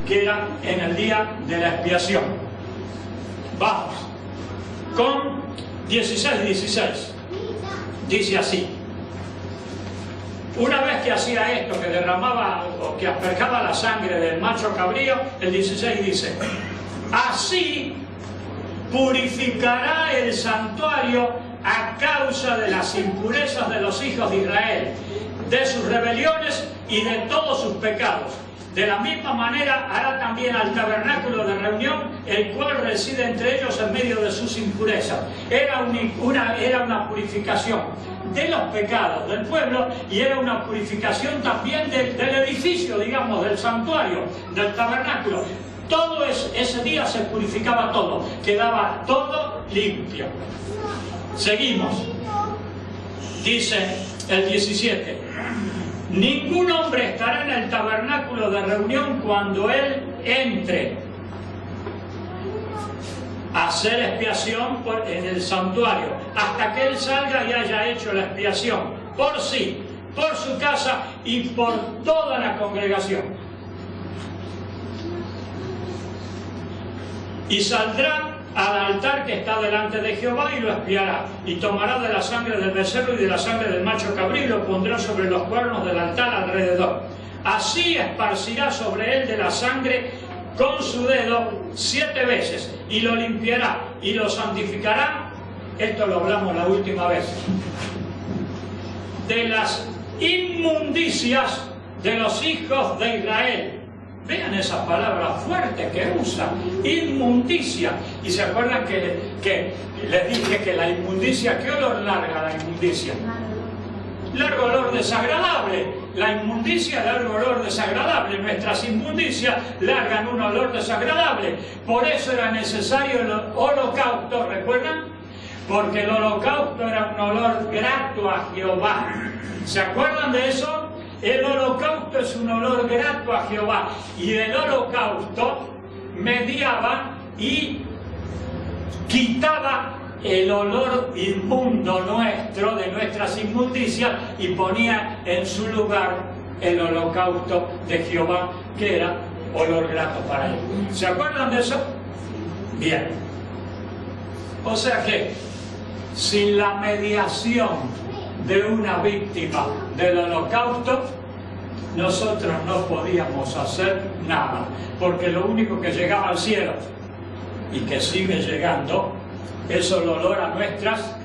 que era en el día de la expiación. Vamos, con 16:16. Dice así: una vez que hacía esto, que derramaba o que asperjaba la sangre del macho cabrío, el 16 dice: así purificará el santuario a causa de las impurezas de los hijos de Israel, de sus rebeliones y de todos sus pecados. De la misma manera hará también al tabernáculo de reunión, el cual reside entre ellos en medio de sus impurezas. Era una purificación de los pecados del pueblo, y era una purificación también del edificio, digamos, del santuario, del tabernáculo. Todo ese día se purificaba todo, quedaba todo limpio. Seguimos. Dice el 17: ningún hombre estará en el tabernáculo de reunión cuando él entre a hacer expiación en el santuario, hasta que él salga y haya hecho la expiación por sí, por su casa y por toda la congregación. Y saldrá al altar que está delante de Jehová y lo expiará, y tomará de la sangre del becerro y de la sangre del macho cabrío y lo pondrá sobre los cuernos del altar alrededor. Así esparcirá sobre él de la sangre con su dedo 7 veces, y lo limpiará y lo santificará. Esto lo hablamos la última vez. De las inmundicias de los hijos de Israel. Vean esas palabras fuertes que usa: inmundicia. Y se acuerdan que les dije que la inmundicia, ¿qué olor larga la inmundicia? Largo olor desagradable. La inmundicia, largo olor desagradable. Nuestras inmundicias largan un olor desagradable. Por eso era necesario el holocausto, ¿recuerdan? Porque el holocausto era un olor grato a Jehová. ¿Se acuerdan de eso? El holocausto es un olor grato a Jehová, y del holocausto mediaba y quitaba el olor inmundo nuestro, de nuestras inmundicias, y ponía en su lugar el holocausto de Jehová, que era olor grato para él. ¿Se acuerdan de eso? Bien. O sea que, sin la mediación de una víctima del holocausto, nosotros no podíamos hacer nada, porque lo único que llegaba al cielo, y que sigue llegando, es el olor a nuestras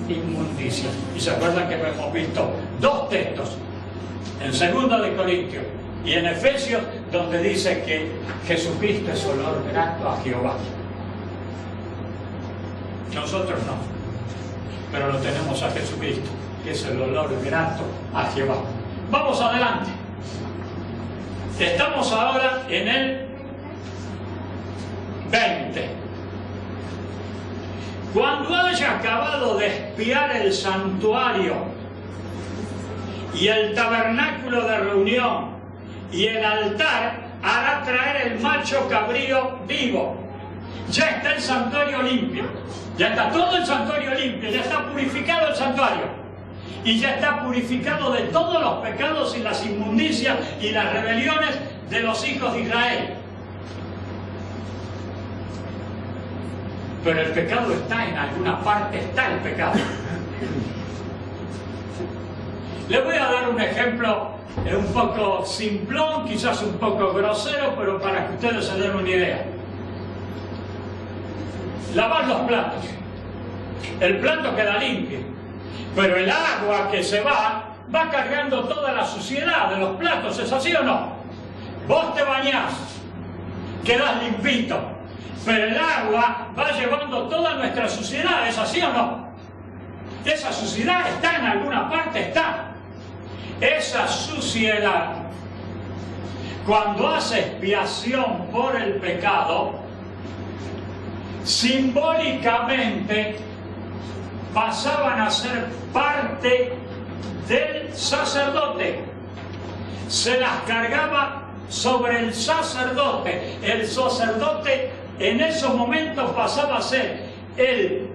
inmundicias. Y se acuerdan que hemos visto 2 textos, en 2 de Corintios y en Efesios, donde dice que Jesucristo es olor grato a Jehová. Nosotros no, pero lo tenemos a Jesucristo, que es el olor grato a Jehová. Vamos adelante. Estamos ahora en el 20. Cuando haya acabado de expiar el santuario y el tabernáculo de reunión y el altar, hará traer el macho cabrío vivo. Ya está el santuario limpio, ya está todo el santuario limpio, ya está purificado el santuario, y ya está purificado de todos los pecados y las inmundicias y las rebeliones de los hijos de Israel. Pero el pecado está en alguna parte, está el pecado. Les voy a dar un ejemplo un poco simplón, quizás un poco grosero, pero para que ustedes se den una idea. Lavar los platos. El plato queda limpio, pero el agua que se va cargando toda la suciedad de los platos. ¿Es así o no? Vos te bañás, quedás limpito, pero el agua va llevando toda nuestra suciedad. ¿Es así o no? Esa suciedad está en alguna parte, está. Esa suciedad, cuando hace expiación por el pecado, simbólicamente pasaban a ser parte del sacerdote. Se las cargaba sobre el sacerdote. El sacerdote en esos momentos pasaba a ser el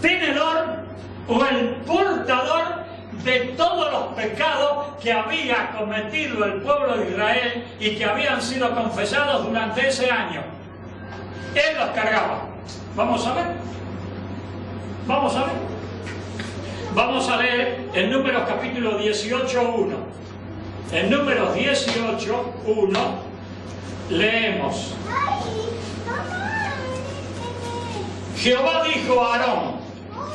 tenedor o el portador de todos los pecados que había cometido el pueblo de Israel y que habían sido confesados durante ese año. Él los cargaba. Vamos a ver. Vamos a ver. Vamos a leer en Números capítulo 18:1. En Números 18:1 leemos: Jehová dijo a Aarón: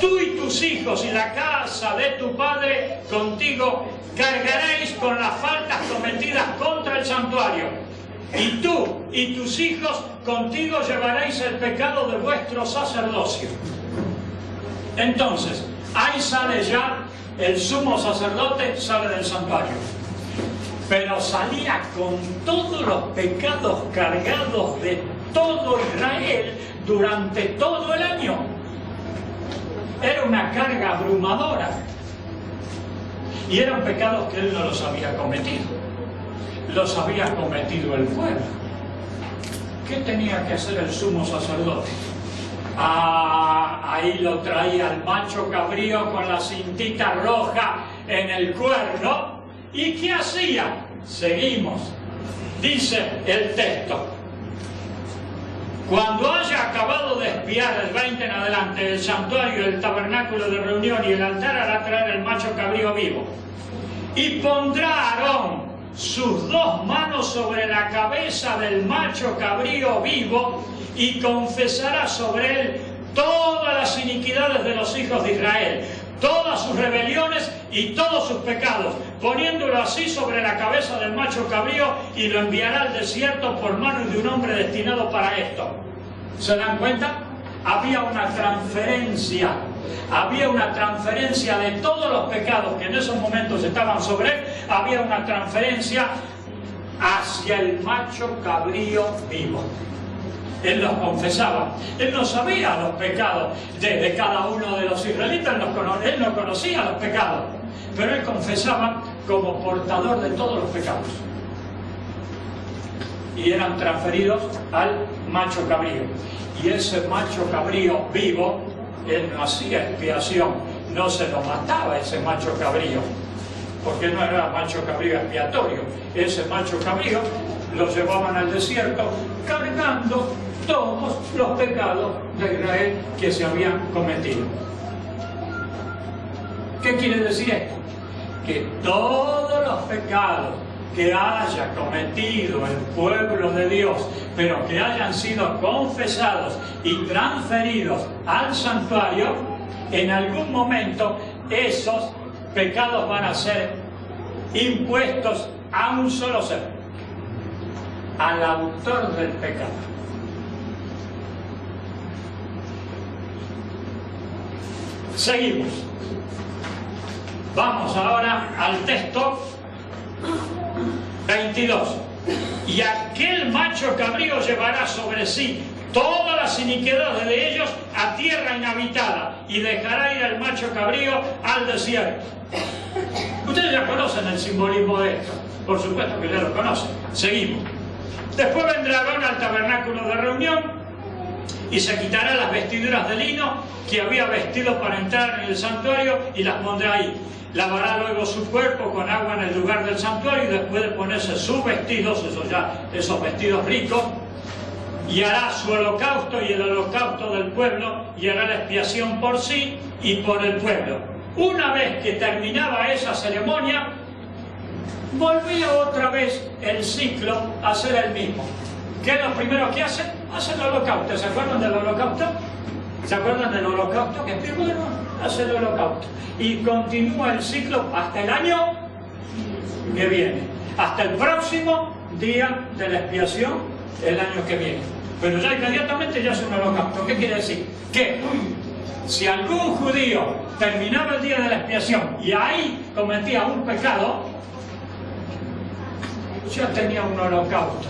tú y tus hijos y la casa de tu padre contigo cargaréis con las faltas cometidas contra el santuario, y tú y tus hijos contigo llevaréis el pecado de vuestro sacerdocio. Entonces, ahí sale ya el sumo sacerdote, sale del santuario, pero salía con todos los pecados cargados de todo Israel durante todo el año. Era una carga abrumadora. Y eran pecados que él no los había cometido. Los había cometido el pueblo. ¿Qué tenía que hacer el sumo sacerdote? Ahí lo traía el macho cabrío con la cintita roja en el cuerno. ¿Y qué hacía? Seguimos. Dice el texto: cuando haya acabado de expiar el 20 en adelante el santuario, el tabernáculo de reunión y el altar, hará traer el macho cabrío vivo. Y pondrá Aarón sus dos manos sobre la cabeza del macho cabrío vivo y confesará sobre él todas las iniquidades de los hijos de Israel, todas sus rebeliones y todos sus pecados, poniéndolo así sobre la cabeza del macho cabrío, y lo enviará al desierto por manos de un hombre destinado para esto. ¿Se dan cuenta? Había una transferencia de todos los pecados que en esos momentos estaban sobre él, había una transferencia hacia el macho cabrío vivo. Él los confesaba. Él no sabía los pecados de cada uno de los israelitas, él no conocía los pecados, pero él confesaba como portador de todos los pecados. Y eran transferidos al macho cabrío. Y ese macho cabrío vivo, él no hacía expiación, no se lo mataba ese macho cabrío, porque no era macho cabrío expiatorio. Ese macho cabrío lo llevaban al desierto cargando todos los pecados de Israel que se habían cometido. ¿Qué quiere decir esto? Que todos los pecados que haya cometido el pueblo de Dios, pero que hayan sido confesados y transferidos al santuario, en algún momento esos pecados van a ser impuestos a un solo ser, al autor del pecado. Seguimos. Vamos ahora al texto 22. Y aquel macho cabrío llevará sobre sí todas las iniquidades de ellos a tierra inhabitada, y dejará ir al macho cabrío al desierto. Ustedes ya conocen el simbolismo de esto, por supuesto que ya lo conocen. Seguimos. Después vendrá Aarón al tabernáculo de reunión y se quitará las vestiduras de lino que había vestido para entrar en el santuario y las pondrá ahí. Lavará luego su cuerpo con agua en el lugar del santuario, y después de ponerse sus vestidos, esos vestidos ricos, y hará su holocausto y el holocausto del pueblo, y hará la expiación por sí y por el pueblo. Una vez que terminaba esa ceremonia, volvía otra vez el ciclo a ser el mismo. ¿Qué es lo primero que hace? Hace el holocausto. ¿Se acuerdan del holocausto? ¿Se acuerdan del holocausto? Que primero hace el holocausto. Y continúa el ciclo hasta el año que viene. Hasta el próximo día de la expiación, el año que viene. Pero ya inmediatamente ya hace un holocausto. ¿Qué quiere decir? Que si algún judío terminaba el día de la expiación y ahí cometía un pecado, ya tenía un holocausto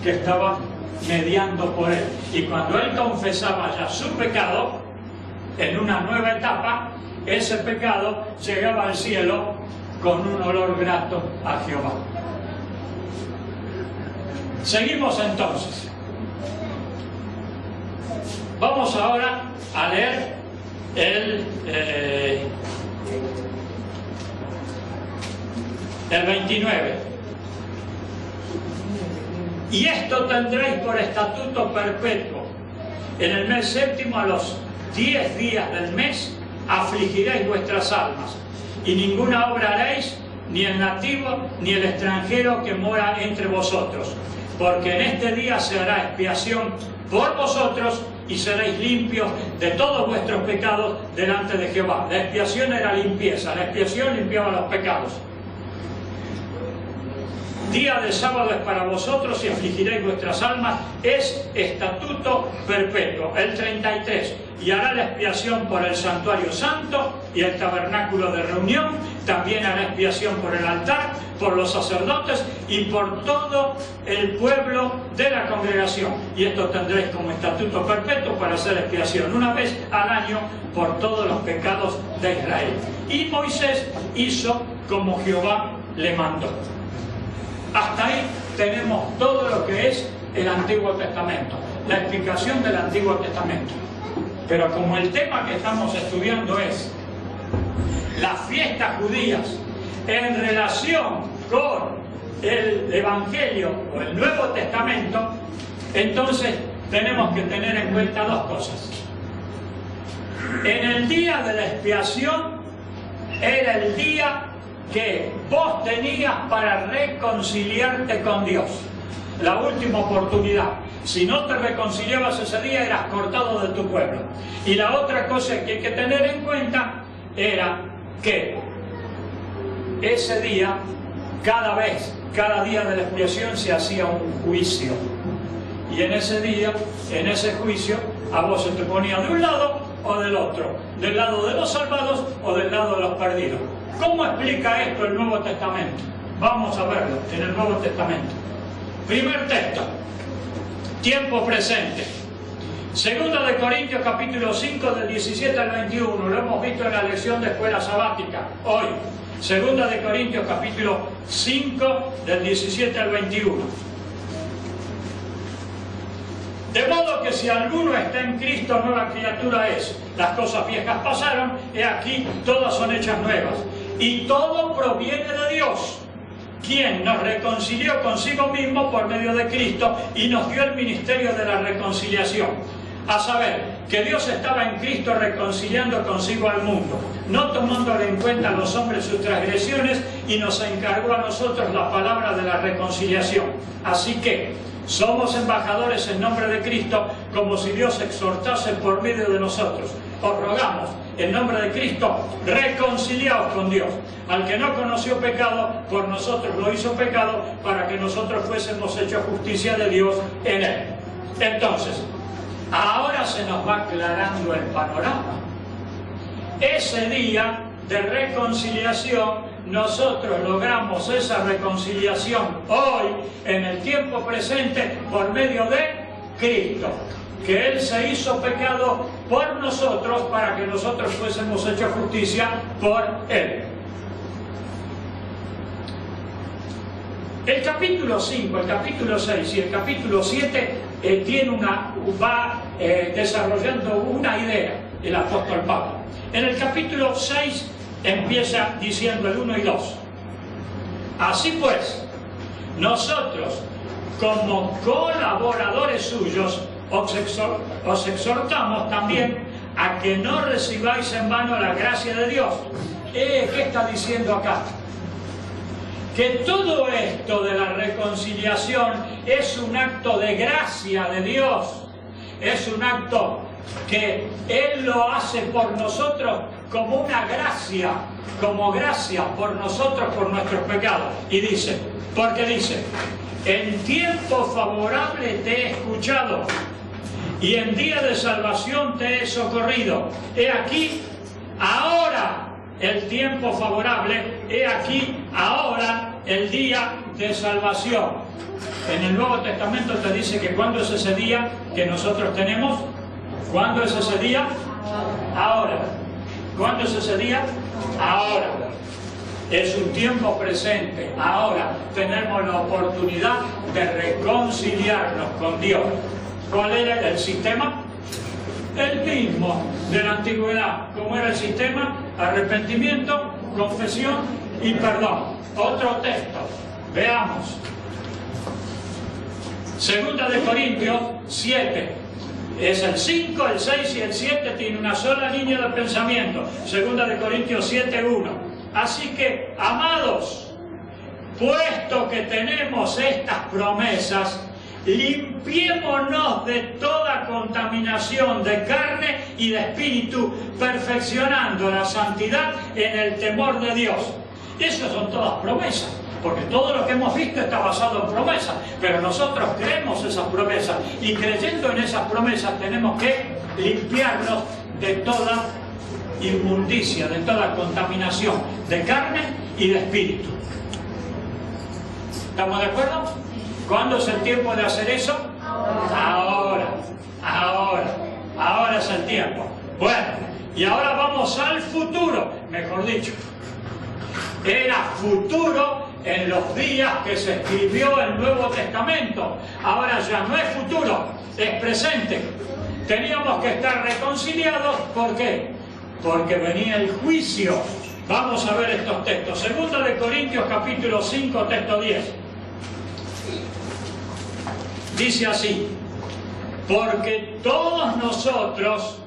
que estaba mediando por él. Y cuando él confesaba ya su pecado, en una nueva etapa, ese pecado llegaba al cielo con un olor grato a Jehová. Seguimos entonces. Vamos ahora a leer el 29. Y esto tendréis por estatuto perpetuo. En el mes séptimo, a los 10 días del mes, afligiréis vuestras almas, y ninguna obra haréis, ni el nativo ni el extranjero que mora entre vosotros, porque en este día se hará expiación por vosotros y seréis limpios de todos vuestros pecados delante de Jehová. La expiación era limpieza, la expiación limpiaba los pecados. Día de sábado es para vosotros y afligiréis vuestras almas, es estatuto perpetuo. El 33, y hará la expiación por el santuario santo y el tabernáculo de reunión, también hará expiación por el altar, por los sacerdotes y por todo el pueblo de la congregación. Y esto tendréis como estatuto perpetuo para hacer expiación una vez al año por todos los pecados de Israel. Y Moisés hizo como Jehová le mandó. Hasta ahí tenemos todo lo que es el Antiguo Testamento, la explicación del Antiguo Testamento. Pero como el tema que estamos estudiando es las fiestas judías en relación con el Evangelio o el Nuevo Testamento, entonces tenemos que tener en cuenta dos cosas. En el día de la expiación era el día que vos tenías para reconciliarte con Dios, la última oportunidad. Si no te reconciliabas ese día, eras cortado de tu pueblo. Y la otra cosa que hay que tener en cuenta era que ese día, cada día de la expiación se hacía un juicio. Y en ese día, en ese juicio, a vos se te ponía de un lado o del otro, del lado de los salvados o del lado de los perdidos. ¿Cómo explica esto el Nuevo Testamento? Vamos a verlo en el Nuevo Testamento. Primer texto, tiempo presente. Segunda de Corintios capítulo 5 del 17 al 21, lo hemos visto en la lección de escuela sabática. Hoy, Segunda de Corintios capítulo 5 del 17 al 21. De modo que si alguno está en Cristo, nueva criatura es. Las cosas viejas pasaron, he aquí, todas son hechas nuevas. Y todo proviene de Dios, quien nos reconcilió consigo mismo por medio de Cristo y nos dio el ministerio de la reconciliación. A saber, que Dios estaba en Cristo reconciliando consigo al mundo, no tomándole en cuenta a los hombres sus transgresiones, y nos encargó a nosotros la palabra de la reconciliación. Así que somos embajadores en nombre de Cristo, como si Dios exhortase por medio de nosotros. Os rogamos, en nombre de Cristo, reconciliaos con Dios. Al que no conoció pecado, por nosotros lo hizo pecado, para que nosotros fuésemos hechos justicia de Dios en él. Entonces, ahora se nos va aclarando el panorama. Ese día de reconciliación, nosotros logramos esa reconciliación hoy, en el tiempo presente, por medio de Cristo, que Él se hizo pecado por nosotros para que nosotros fuésemos hechos justicia por Él. El capítulo 5, el capítulo 6 y el capítulo 7 va desarrollando una idea el apóstol Pablo. En el capítulo 6 empieza diciendo el 1 y 2. Así pues, nosotros, como colaboradores suyos, os exhortamos también a que no recibáis en vano la gracia de Dios. ¿Qué está diciendo acá? Que todo esto de la reconciliación es un acto de gracia de Dios, es un acto que Él lo hace por nosotros como una gracia, como gracia por nosotros, por nuestros pecados. Y dice, porque dice, en tiempo favorable te he escuchado y en día de salvación te he socorrido. He aquí, ahora el tiempo favorable, he aquí, ahora el día de salvación. En el Nuevo Testamento te dice que ¿cuándo es ese día que nosotros tenemos? ¿Cuándo es ese día? Ahora. ¿Cuándo es ese día? Ahora. Es un tiempo presente. Ahora tenemos la oportunidad de reconciliarnos con Dios. ¿Cuál era el sistema? El mismo de la antigüedad. ¿Cómo era el sistema? Arrepentimiento, confesión y perdón. Otro texto, veamos. Segunda de Corintios 7. Es el 5, el 6 y el 7, tiene una sola línea de pensamiento. Segunda de Corintios 7:1. Así que, amados, puesto que tenemos estas promesas, limpiémonos de toda contaminación de carne y de espíritu, perfeccionando la santidad en el temor de Dios. Esas son todas promesas, porque todo lo que hemos visto está basado en promesas, pero nosotros creemos esas promesas, y creyendo en esas promesas tenemos que limpiarnos de toda inmundicia, de toda contaminación de carne y de espíritu. ¿Estamos de acuerdo? ¿Cuándo es el tiempo de hacer eso? Ahora es el tiempo. Bueno, y ahora vamos al futuro, mejor dicho. Era futuro en los días que se escribió el Nuevo Testamento. Ahora ya no es futuro, es presente. Teníamos que estar reconciliados, ¿por qué? Porque venía el juicio. Vamos a ver estos textos. Segunda de Corintios capítulo 5, texto 10. Dice así: porque todos nosotros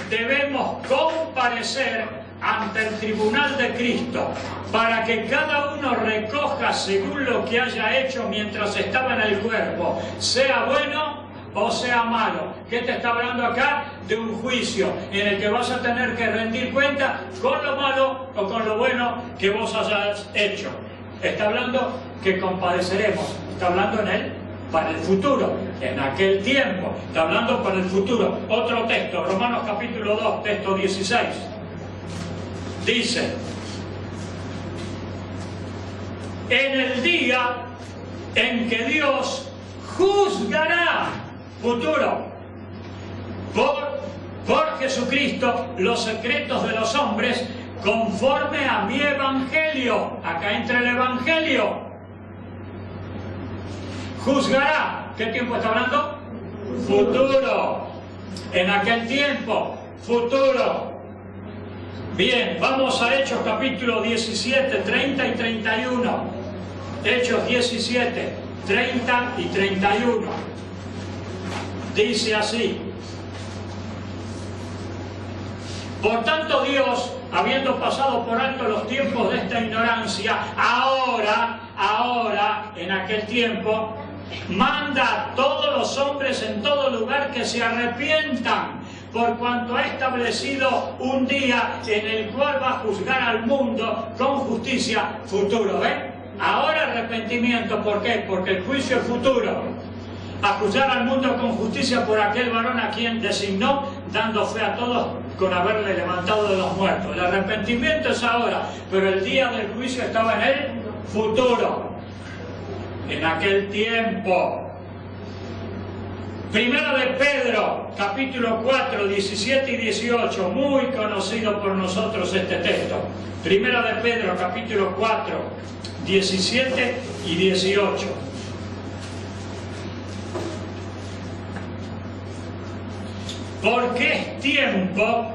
debemos comparecer ante el tribunal de Cristo, para que cada uno recoja según lo que haya hecho mientras estaba en el cuerpo, sea bueno o sea malo. ¿Qué te está hablando acá? De un juicio en el que vas a tener que rendir cuenta con lo malo o con lo bueno que vos hayas hecho. Está hablando que compadeceremos, está hablando en él para el futuro, en aquel tiempo, está hablando para el futuro. Otro texto, Romanos capítulo 2, texto 16. Dice: en el día en que Dios juzgará, futuro, por Jesucristo, los secretos de los hombres, conforme a mi evangelio. Acá entra el evangelio. Juzgará. ¿Qué tiempo está hablando? Futuro. En aquel tiempo, futuro. Bien, vamos a Hechos capítulo 17, 30 y 31. Hechos 17, 30 y 31. Dice así: por tanto Dios, habiendo pasado por alto los tiempos de esta ignorancia, ahora, en aquel tiempo, manda a todos los hombres en todo lugar que se arrepientan, por cuanto ha establecido un día en el cual va a juzgar al mundo con justicia futuro. ¿Ven? Ahora arrepentimiento, ¿por qué? Porque el juicio es futuro. A juzgar al mundo con justicia por aquel varón a quien designó, dando fe a todos con haberle levantado de los muertos. El arrepentimiento es ahora, pero el día del juicio estaba en el futuro, en aquel tiempo. Primera de Pedro, capítulo 4, 17 y 18, muy conocido por nosotros este texto. Primera de Pedro, capítulo 4, 17 y 18. Porque es tiempo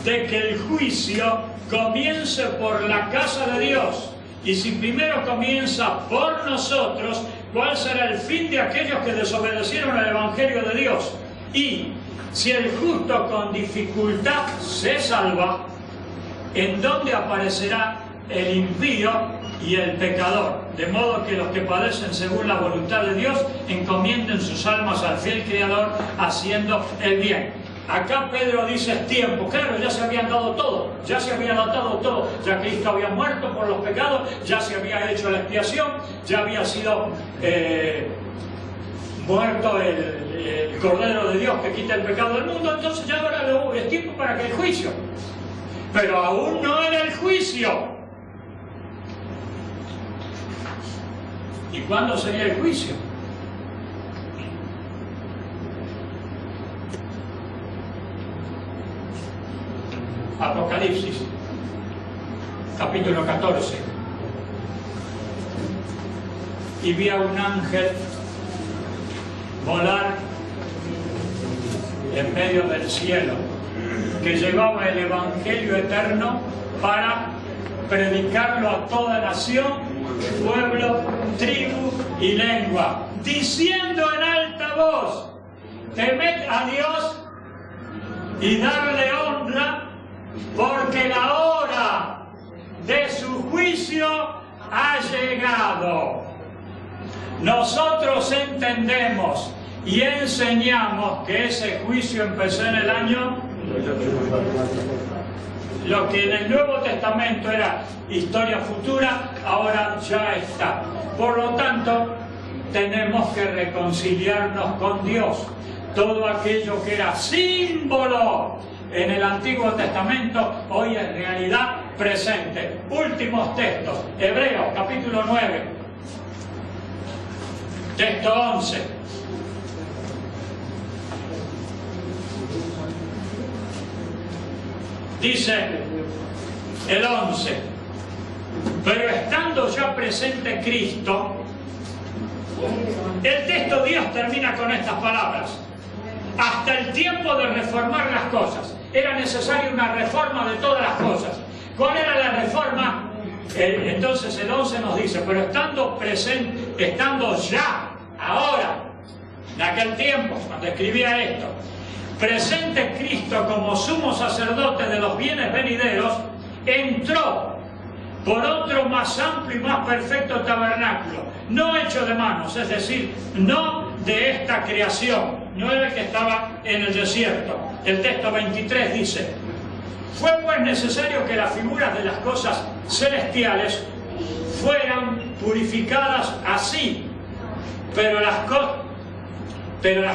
de que el juicio comience por la casa de Dios. Y si primero comienza por nosotros, ¿cuál será el fin de aquellos que desobedecieron el Evangelio de Dios? Y si el justo con dificultad se salva, ¿en dónde aparecerá el impío y el pecador? De modo que los que padecen según la voluntad de Dios encomienden sus almas al fiel Creador, haciendo el bien. Acá Pedro dice es tiempo. Claro, ya se habían dado todo, ya se había datado todo, ya Cristo había muerto por los pecados, ya se había hecho la expiación, ya había sido muerto el Cordero de Dios que quita el pecado del mundo. Entonces ya ahora es tiempo para que el juicio, pero aún no era el juicio. ¿Y cuándo sería el juicio? Apocalipsis, capítulo 14. Y vi a un ángel volar en medio del cielo, que llevaba el Evangelio eterno para predicarlo a toda nación, pueblo, tribu y lengua, diciendo en alta voz: temed a Dios y darle honra, porque la hora de su juicio ha llegado. Nosotros entendemos y enseñamos que ese juicio empezó en el año, lo que en el Nuevo Testamento era historia futura, ahora ya está. Por lo tanto, tenemos que reconciliarnos con Dios. Todo aquello que era símbolo en el Antiguo Testamento, hoy es realidad presente. Últimos textos. Hebreos, capítulo 9, texto 11. Dice el 11: pero estando ya presente Cristo, el texto Dios termina con estas palabras: hasta el tiempo de reformar las cosas. Era necesaria una reforma de todas las cosas. ¿Cuál era la reforma? Entonces el 11 nos dice: pero estando presente, estando ya, ahora, en aquel tiempo, cuando escribía esto, presente Cristo como sumo sacerdote de los bienes venideros, entró por otro más amplio y más perfecto tabernáculo, no hecho de manos, es decir, no de esta creación, no era el que estaba en el desierto. El texto 23 dice: fue pues necesario que las figuras de las cosas celestiales fueran purificadas así, pero las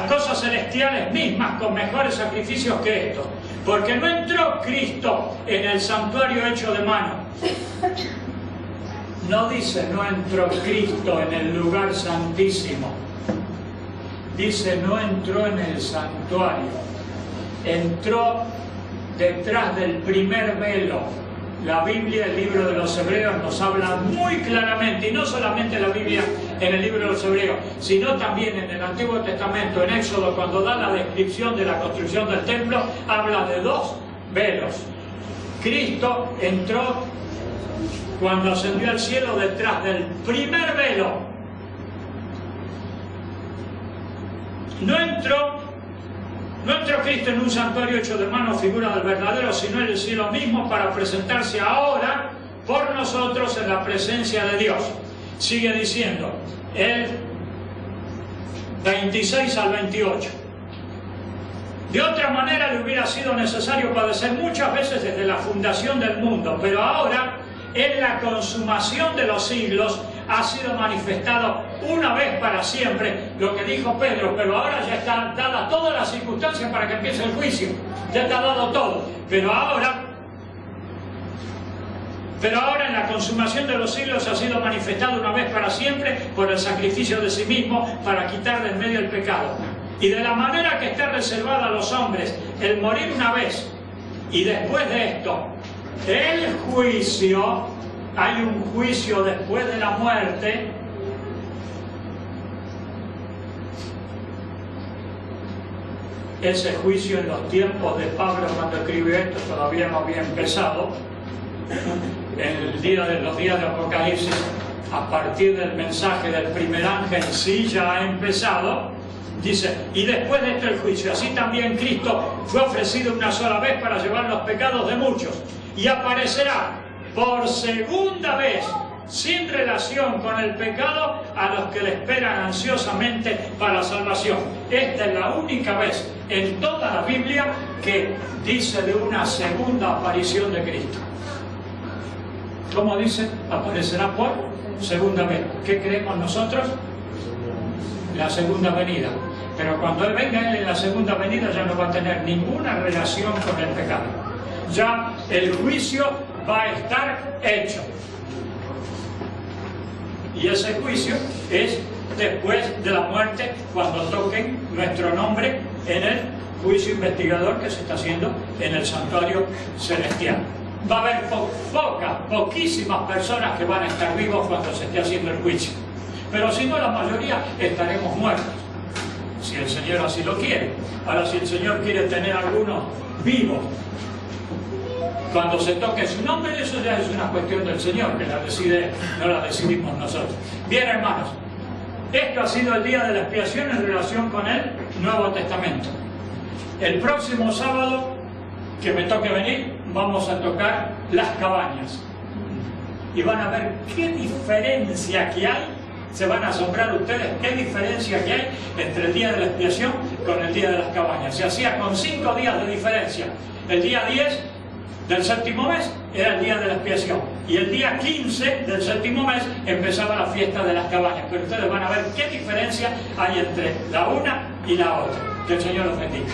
cosas celestiales mismas con mejores sacrificios que estos, porque no entró Cristo en el santuario hecho de mano. No dice no entró Cristo en el lugar santísimo, dice no entró en el santuario, entró detrás del primer velo. La Biblia, el libro de los Hebreos, nos habla muy claramente, y no solamente la Biblia en el libro de los Hebreos, sino también en el Antiguo Testamento, en Éxodo, cuando da la descripción de la construcción del templo, habla de dos velos. Cristo entró cuando ascendió al cielo detrás del primer velo. No entró Cristo en un santuario hecho de mano, figura del verdadero, sino en el cielo mismo, para presentarse ahora por nosotros en la presencia de Dios. Sigue diciendo el 26 al 28. De otra manera le hubiera sido necesario padecer muchas veces desde la fundación del mundo, pero ahora, en la consumación de los siglos, ha sido manifestado una vez para siempre, lo que dijo Pedro: pero ahora ya está dada todas las circunstancias para que empiece el juicio, ya está dado todo, pero ahora en la consumación de los siglos ha sido manifestado una vez para siempre por el sacrificio de sí mismo para quitar de en medio el pecado. Y de la manera que está reservada a los hombres el morir una vez, y después de esto el juicio, hay un juicio después de la muerte. Ese juicio en los tiempos de Pablo, cuando escribió esto, todavía no había empezado. En los días de Apocalipsis, a partir del mensaje del primer ángel, sí ya ha empezado. Dice: y después de esto el juicio. Así también Cristo fue ofrecido una sola vez para llevar los pecados de muchos, y aparecerá por segunda vez, sin relación con el pecado, a los que le esperan ansiosamente para la salvación. Esta es la única vez en toda la Biblia que dice de una segunda aparición de Cristo. ¿Cómo dice? Aparecerá por segunda vez. ¿Qué creemos nosotros? La segunda venida. Pero cuando Él venga en la segunda venida, ya no va a tener ninguna relación con el pecado. Ya el juicio va a estar hecho. Y ese juicio es después de la muerte, cuando toquen nuestro nombre en el juicio investigador que se está haciendo en el santuario celestial. Va a haber poquísimas personas que van a estar vivos cuando se esté haciendo el juicio. Pero si no, la mayoría estaremos muertos, si el Señor así lo quiere. Ahora, si el Señor quiere tener algunos vivos Cuando se toque su nombre, eso ya es una cuestión del Señor, que la decide, no la decidimos nosotros. Bien, hermanos, esto ha sido el día de la expiación en relación con el Nuevo Testamento. El próximo sábado, que me toque venir, vamos a tocar las cabañas. Y van a ver qué diferencia que hay, se van a asombrar ustedes, qué diferencia que hay entre el día de la expiación con el día de las cabañas. Se hacía con 5 días de diferencia. El día 10 del séptimo mes era el día de la expiación y el día 15 del séptimo mes empezaba la fiesta de las cabañas. Pero ustedes van a ver qué diferencia hay entre la una y la otra. Que el Señor los bendiga.